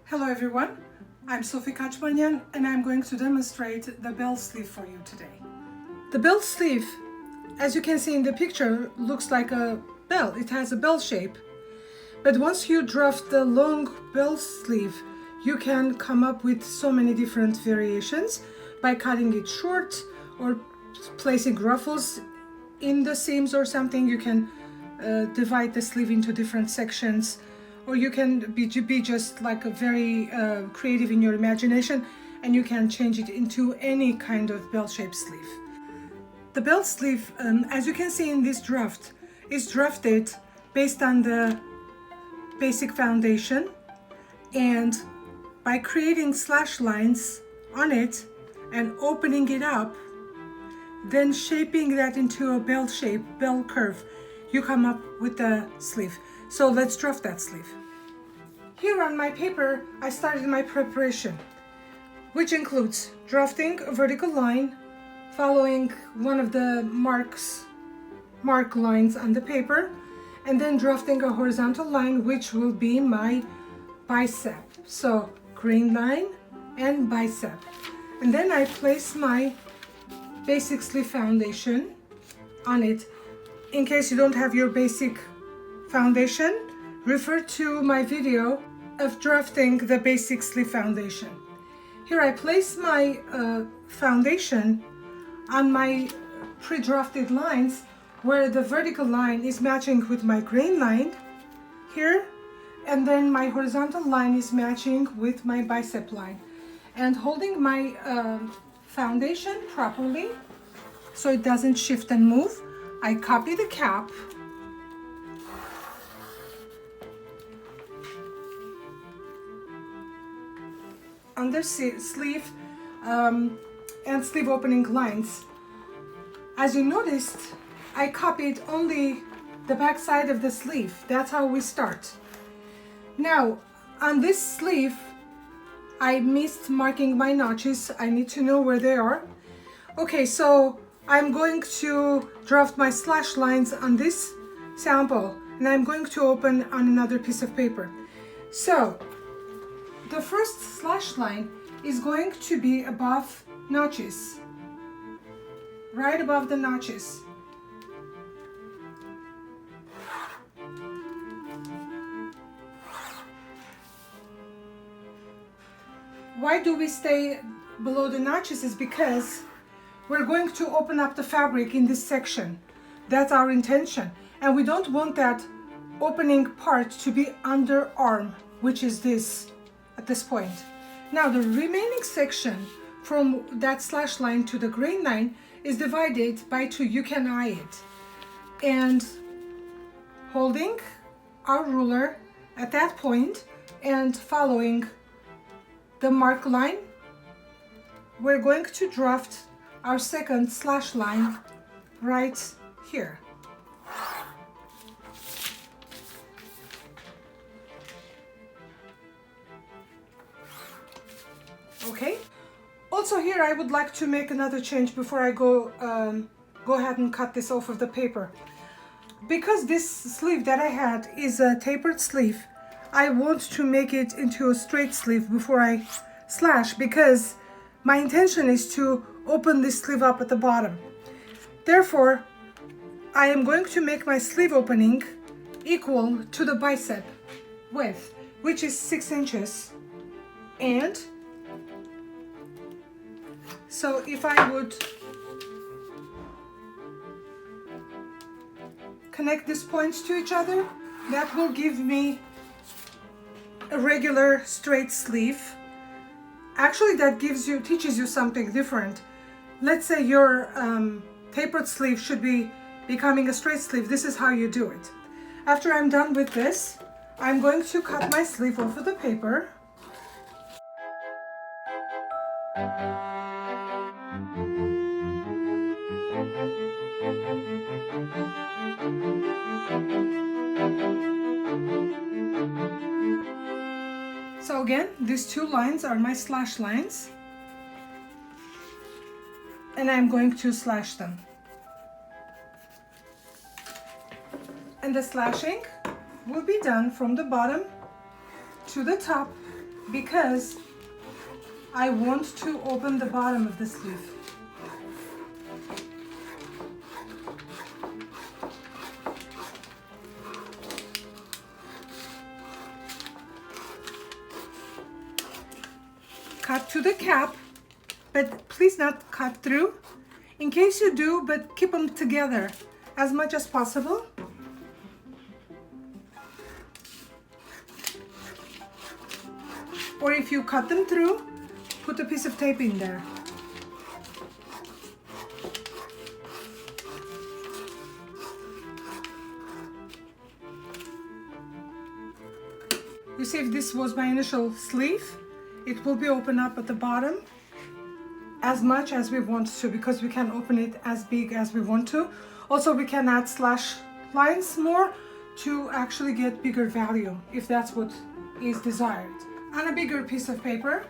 Hello everyone, I'm Sofi Khachmanyan and I'm going to demonstrate the bell sleeve for you today. The bell sleeve, as you can see in the picture, looks like a bell. It has a bell shape. But once you draft the long bell sleeve, you can come up with so many different variations by cutting it short or placing ruffles in the seams or something. You can divide the sleeve into different sections, or you can be just like a very creative in your imagination, and you can change it into any kind of bell-shaped sleeve. The bell sleeve, as you can see in this draft, is drafted based on the basic foundation, and by creating slash lines on it and opening it up, then shaping that into a bell shape, bell curve, you come up with the sleeve. So let's draft that sleeve. Here on my paper, I started my preparation, which includes drafting a vertical line, following one of the mark lines on the paper, and then drafting a horizontal line, which will be my bicep. So grain line and bicep. And then I place my basic sleeve foundation on it. In case you don't have your basic foundation, refer to my video of drafting the basic sleeve foundation. Here I place my foundation on my pre-drafted lines, where the vertical line is matching with my grain line here, and then my horizontal line is matching with my bicep line. And holding my foundation properly so it doesn't shift and move, I copy the cap under sleeve and sleeve opening lines. As you noticed, I copied only the back side of the sleeve. That's how we start. Now, on this sleeve, I missed marking my notches. I need to know where they are. Okay, so I'm going to draft my slash lines on this sample, and I'm going to open on another piece of paper. So the first slash line is going to be above notches, right above the notches. Why do we stay below the notches? Is because we're going to open up the fabric in this section. That's our intention. And we don't want that opening part to be underarm, which is this at this point. Now the remaining section from that slash line to the grain line is divided by 2. You can eye it. And holding our ruler at that point and following the mark line, we're going to draft our second slash line right here. Okay. Also here I would like to make another change before I go ahead and cut this off of the paper. Because this sleeve that I had is a tapered sleeve, I want to make it into a straight sleeve before I slash, because my intention is to open this sleeve up at the bottom. Therefore, I am going to make my sleeve opening equal to the bicep width, which is 6 inches. And so if I would connect these points to each other, that will give me a regular straight sleeve. Actually, that teaches you something different. Let's say your tapered sleeve should be becoming a straight sleeve. This is how you do it. After I'm done with this, I'm going to cut my sleeve off of the paper. So again, these 2 lines are my slash lines, and I'm going to slash them. And the slashing will be done from the bottom to the top because I want to open the bottom of the sleeve. Cut to the cap, but please not cut through. In case you do, but keep them together as much as possible. Or if you cut them through, put a piece of tape in there. You see, if this was my initial sleeve, it will be open up at the bottom as much as we want to, because we can open it as big as we want to. Also, we can add slash lines more to actually get bigger value if that's what is desired. On a bigger piece of paper,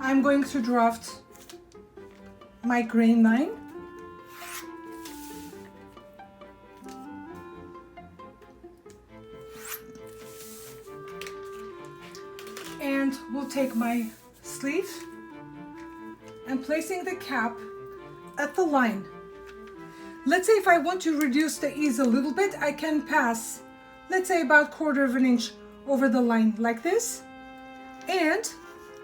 I'm going to draft my grain line. And we'll take my sleeve and placing the cap at the line. Let's say if I want to reduce the ease a little bit, I can pass, let's say about 1/4 of an inch over the line like this. And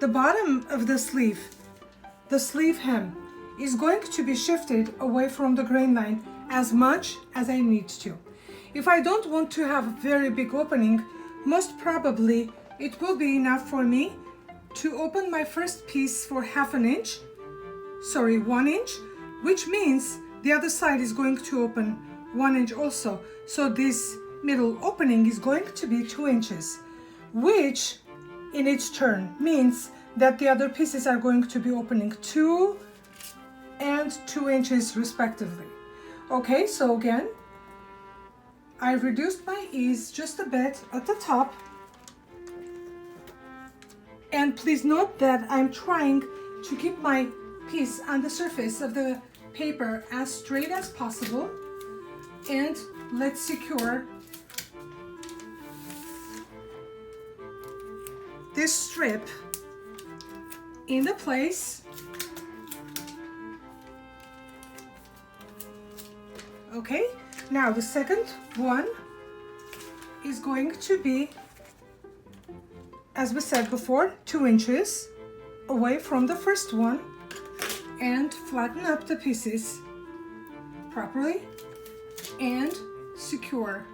the bottom of the sleeve hem, is going to be shifted away from the grain line as much as I need to. If I don't want to have a very big opening, most probably it will be enough for me to open my first piece for 1/2 inch, 1 inch, which means the other side is going to open 1 inch also. So this middle opening is going to be 2 inches, which in its turn means that the other pieces are going to be opening 2 and 2 inches respectively. Okay, so again, I reduced my ease just a bit at the top. And please note that I'm trying to keep my piece on the surface of the paper as straight as possible. And let's secure this strip in the place. Okay, now the second one is going to be, as we said before, 2 inches away from the first one, and flatten up the pieces properly and secure.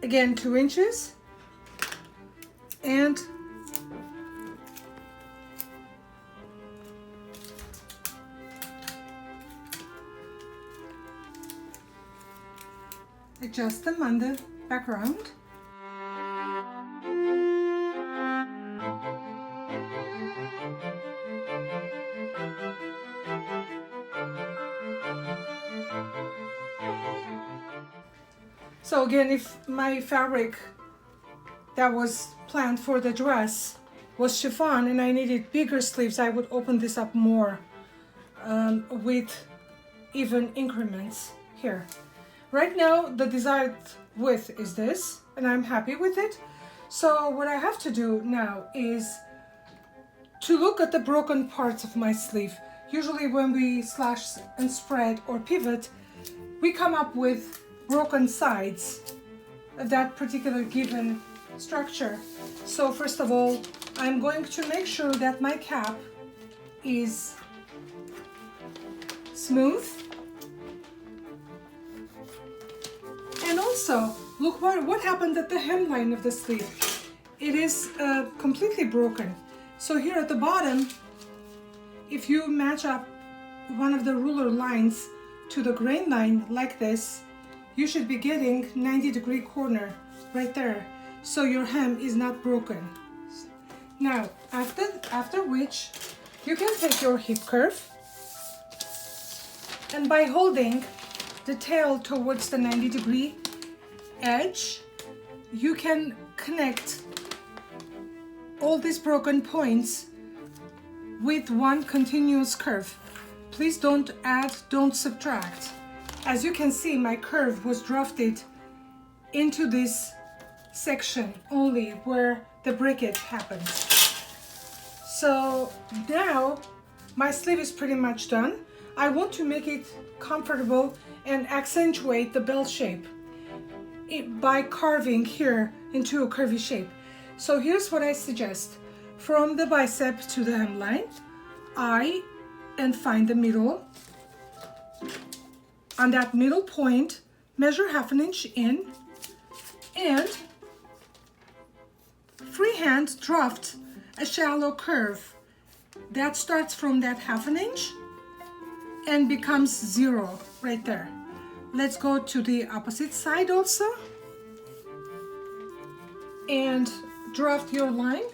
Again, 2 inches, and adjust them on the background. So again, if my fabric that was planned for the dress was chiffon and I needed bigger sleeves, I would open this up more with even increments here. Right now, the desired width is this, and I'm happy with it. So what I have to do now is to look at the broken parts of my sleeve. Usually when we slash and spread or pivot, we come up with broken sides of that particular given structure. So first of all, I'm going to make sure that my cap is smooth. And also, look what happened at the hemline of the sleeve. It is completely broken. So here at the bottom, if you match up one of the ruler lines to the grain line like this, you should be getting 90-degree corner right there. So your hem is not broken. Now, after which, you can take your hip curve, and by holding the tail towards the 90 degree, edge, you can connect all these broken points with one continuous curve. Please don't add, don't subtract. As you can see, my curve was drafted into this section only where the breakage happens. So now my sleeve is pretty much done. I want to make it comfortable and accentuate the bell shape by carving here into a curvy shape. So here's what I suggest. From the bicep to the hemline, and find the middle. On that middle point, measure 1/2 inch in and freehand draft a shallow curve that starts from that 1/2 inch and becomes 0 right there. Let's go to the opposite side also and draft your line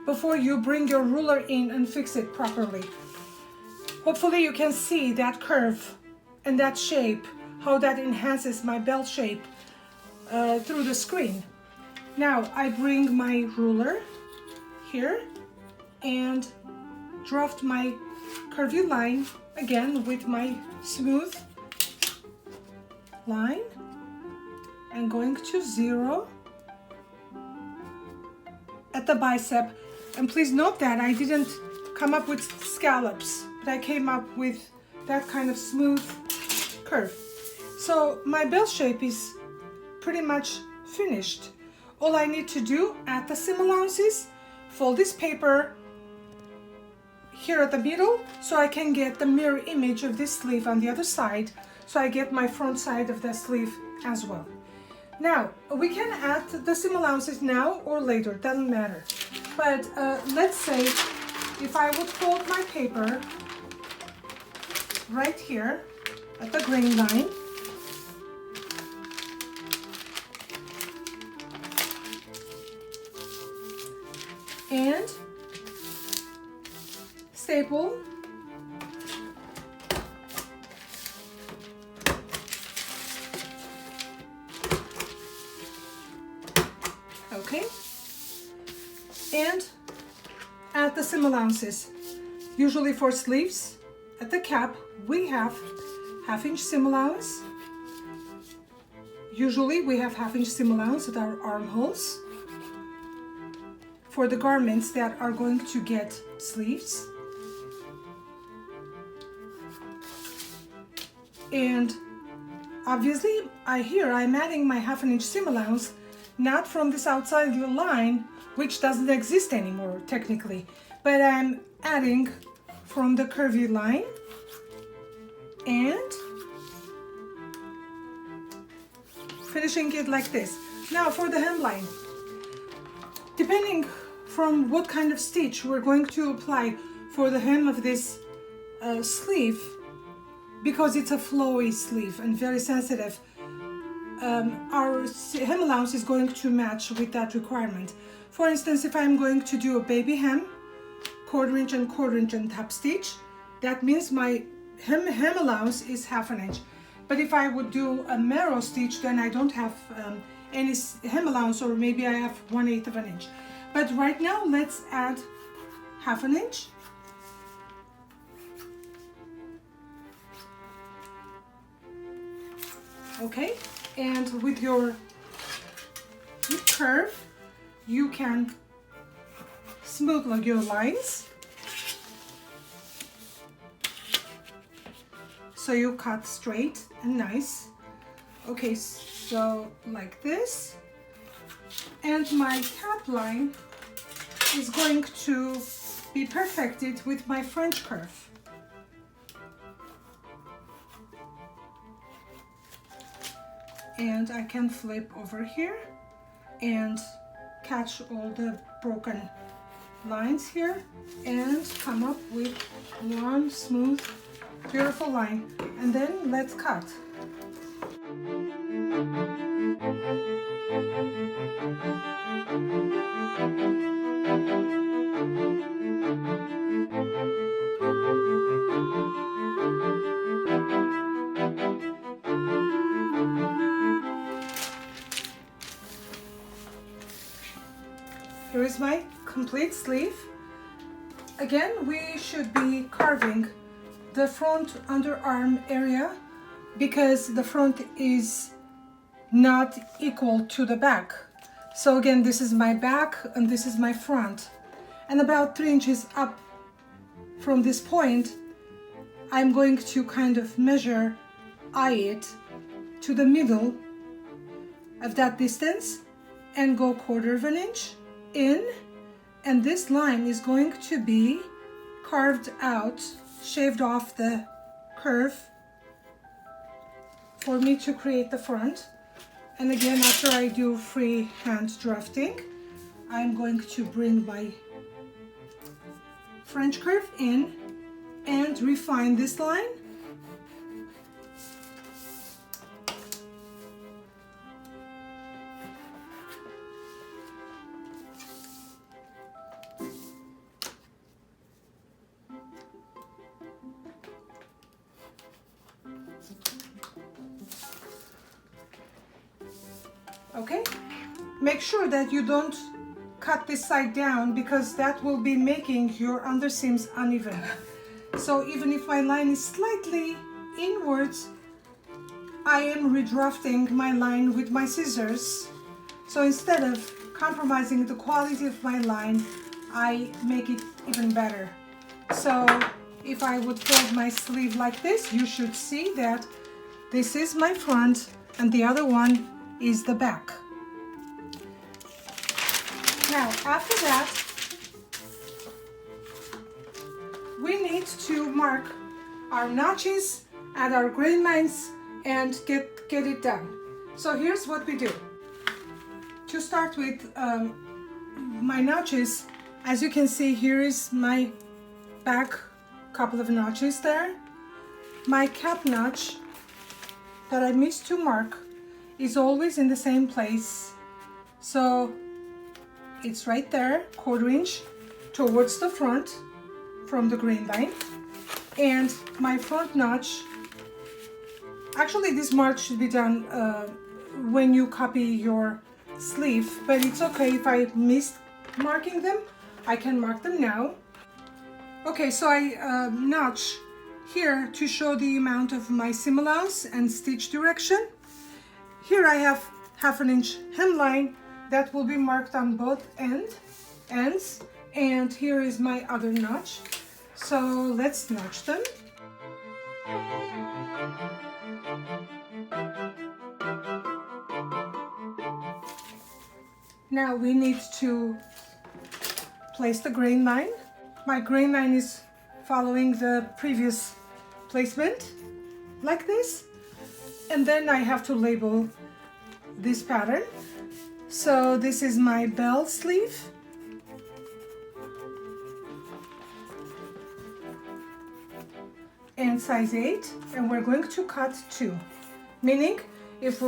before you bring your ruler in and fix it properly. Hopefully you can see that curve and that shape, how that enhances my bell shape through the screen. Now I bring my ruler here and draft my curvy line again with my smooth line and going to 0 at the bicep. And please note that I didn't come up with scallops, but I came up with that kind of smooth curve. So my bell shape is pretty much finished. All I need to do at the seam allowances, fold this paper here at the middle so I can get the mirror image of this sleeve on the other side, so I get my front side of the sleeve as well. Now we can add the seam allowances now or later, doesn't matter. But let's say if I would fold my paper right here at the grain line, and staple okay, and add the seam allowances. Usually for sleeves at the cap we have 1/2 inch seam allowance. Usually we have 1/2 inch seam allowance at our armholes for the garments that are going to get sleeves. And obviously I'm adding my 1/2 inch seam allowance not from this outside line, which doesn't exist anymore technically, but I'm adding from the curvy line and finishing it like this. Now for the hemline, depending from what kind of stitch we're going to apply for the hem of this sleeve, because it's a flowy sleeve and very sensitive, our hem allowance is going to match with that requirement. For instance, if I'm going to do a baby hem, 1/4 inch and 1/4 inch and top stitch, that means my hem allowance is 1/2 inch. But if I would do a marrow stitch, then I don't have any hem allowance, or maybe I have 1/8 of an inch. But right now, let's add 1/2 inch. Okay, and with your curve, you can smooth your lines. So you cut straight and nice. Okay, so like this. And my cap line is going to be perfected with my French curve. And I can flip over here and catch all the broken lines here and come up with one smooth, beautiful line. And then let's cut. is my complete sleeve. Again, we should be carving the front underarm area because the front is not equal to the back. So again, this is my back and this is my front. And about 3 inches up from this point, I'm going to kind of measure, eye it to the middle of that distance and go 1/4 of an inch in, and this line is going to be carved out, shaved off the curve for me to create the front. And again, after I do freehand drafting, I'm going to bring my French curve in and refine this line. Okay, make sure that you don't cut this side down because that will be making your underseams uneven. So even if my line is slightly inwards, I am redrafting my line with my scissors. So instead of compromising the quality of my line, I make it even better. So if I would fold my sleeve like this, you should see that this is my front and the other one is the back. Now, after that, we need to mark our notches and our grain lines and get it done. So here's what we do. To start with my notches, as you can see, here is my back couple of notches there. My cap notch that I missed to mark is always in the same place. So it's right there, 1/4 inch towards the front from the grain line. And my front notch, actually this mark should be done when you copy your sleeve, but it's okay if I missed marking them, I can mark them now. Okay, so I notch here to show the amount of my seam allowance and stitch direction. Here I have 1/2 inch hemline that will be marked on both ends, and here is my other notch. So let's notch them. Now we need to place the grain line. My grain line is following the previous placement like this, and then I have to label this pattern. So this is my bell sleeve. And size 8, and we're going to cut 2. Meaning,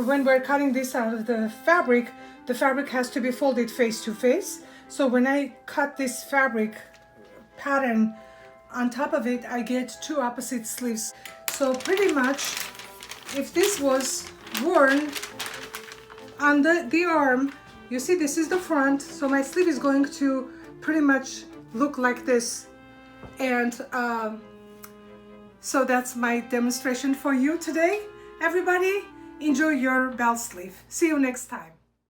when we're cutting this out of the fabric has to be folded face to face. So when I cut this fabric pattern on top of it, I get 2 opposite sleeves. So pretty much, if this was worn on the arm, you see this is the front, so my sleeve is going to pretty much look like this. And so that's my demonstration for you today. Everybody, enjoy your bell sleeve. See you next time.